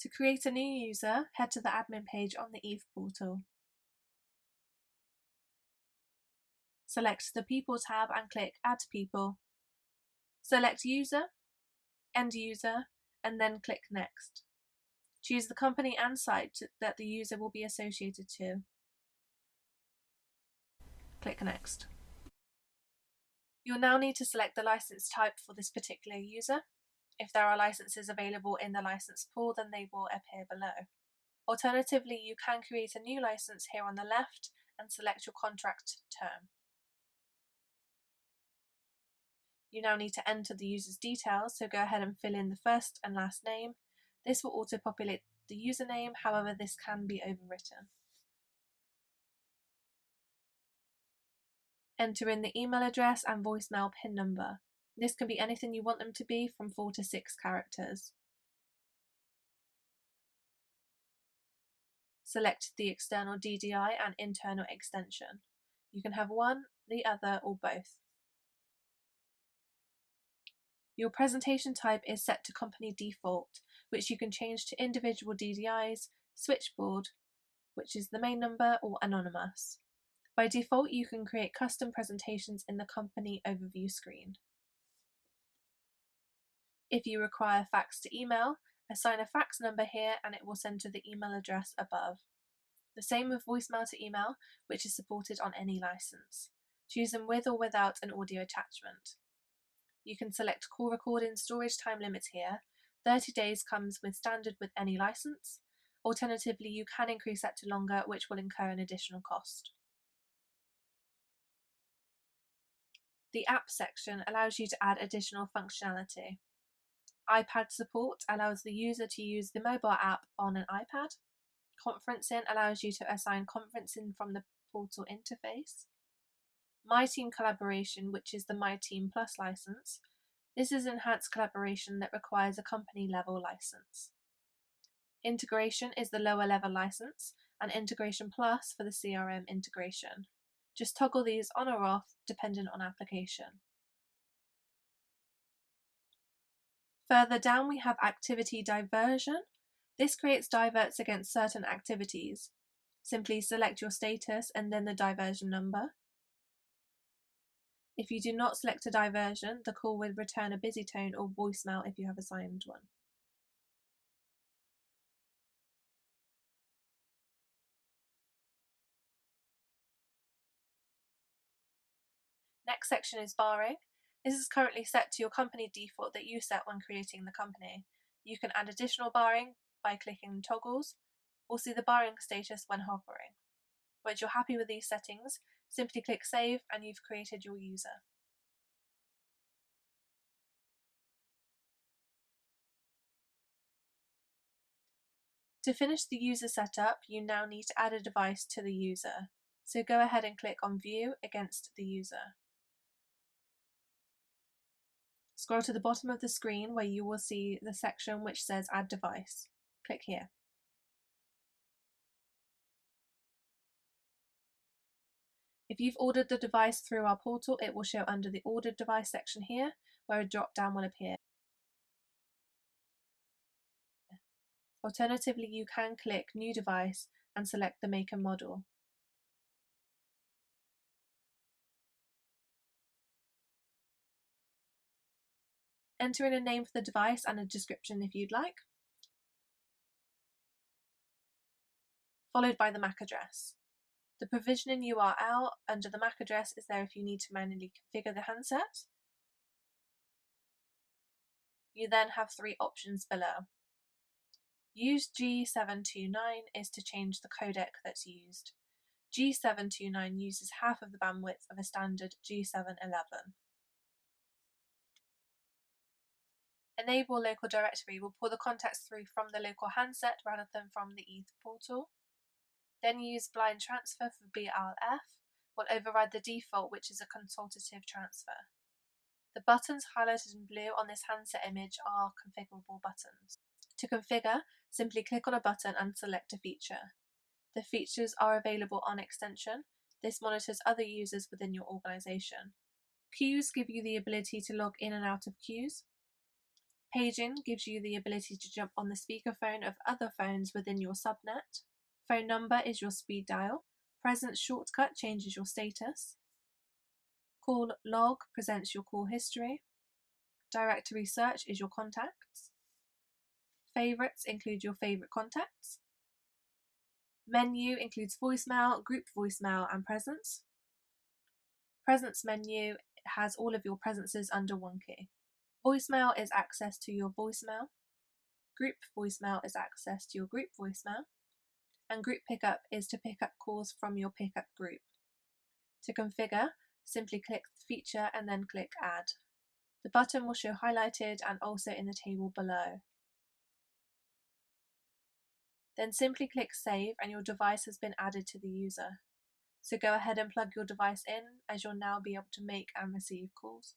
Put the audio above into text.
To create a new user, head to the admin page on the ETH portal. Select the People tab and click Add People. Select User, End User, and then click Next. Choose the company and site that the user will be associated to. Click Next. You'll now need to select the license type for this particular user. If there are licenses available in the license pool, then they will appear below. Alternatively, you can create a new license here on the left and select your contract term. You now need to enter the user's details, so go ahead and fill in the first and last name. This will auto-populate the username, however this can be overwritten. Enter in the email address and voicemail PIN number. This can be anything you want them to be, from 4 to 6 characters. Select the external DDI and internal extension. You can have one, the other, or both. Your presentation type is set to company default, which you can change to individual DDIs, switchboard, which is the main number, or anonymous. By default, you can create custom presentations in the company overview screen. If you require fax to email, assign a fax number here and it will send to the email address above. The same with voicemail to email, which is supported on any license. Choose them with or without an audio attachment. You can select call recording storage time limits here. 30 days comes with standard with any license. Alternatively, you can increase that to longer, which will incur an additional cost. The App section allows you to add additional functionality. iPad support allows the user to use the mobile app on an iPad. Conferencing allows you to assign conferencing from the portal interface. My Team Collaboration, which is the My Team Plus license. This is enhanced collaboration that requires a company level license. Integration is the lower level license, and Integration Plus for the CRM integration. Just toggle these on or off dependent on application. Further down we have Activity Diversion. This creates diverts against certain activities. Simply select your status and then the diversion number. If you do not select a diversion, the call will return a busy tone or voicemail if you have assigned one. Next section is barring. This is currently set to your company default that you set when creating the company. You can add additional barring by clicking toggles, or see the barring status when hovering. Once you're happy with these settings, simply click Save and you've created your user. To finish the user setup, you now need to add a device to the user. So go ahead and click on View against the user. Scroll to the bottom of the screen where you will see the section which says Add Device. Click here. If you've ordered the device through our portal, it will show under the Ordered Device section here, where a drop-down will appear. Alternatively, you can click New Device and select the make and model. Enter in a name for the device and a description if you'd like, followed by the MAC address. The provisioning URL under the MAC address is there if you need to manually configure the handset. You then have 3 options below. Use G729 is to change the codec that's used. G729 uses half of the bandwidth of a standard G711. Enable local directory will pull the contacts through from the local handset rather than from the ETH portal. Then use blind transfer for BLF, will override the default, which is a consultative transfer. The buttons highlighted in blue on this handset image are configurable buttons. To configure, simply click on a button and select a feature. The features are available on extension. This monitors other users within your organization. Queues give you the ability to log in and out of queues. Paging gives you the ability to jump on the speakerphone of other phones within your subnet. Phone number is your speed dial. Presence shortcut changes your status. Call log presents your call history. Directory search is your contacts. Favorites include your favorite contacts. Menu includes voicemail, group voicemail, and presence. Presence menu has all of your presences under one key. Voicemail is access to your voicemail. Group voicemail is access to your group voicemail. And group pickup is to pick up calls from your pickup group. To configure, simply click the feature and then click Add. The button will show highlighted and also in the table below. Then simply click Save and your device has been added to the user. So go ahead and plug your device in, as you'll now be able to make and receive calls.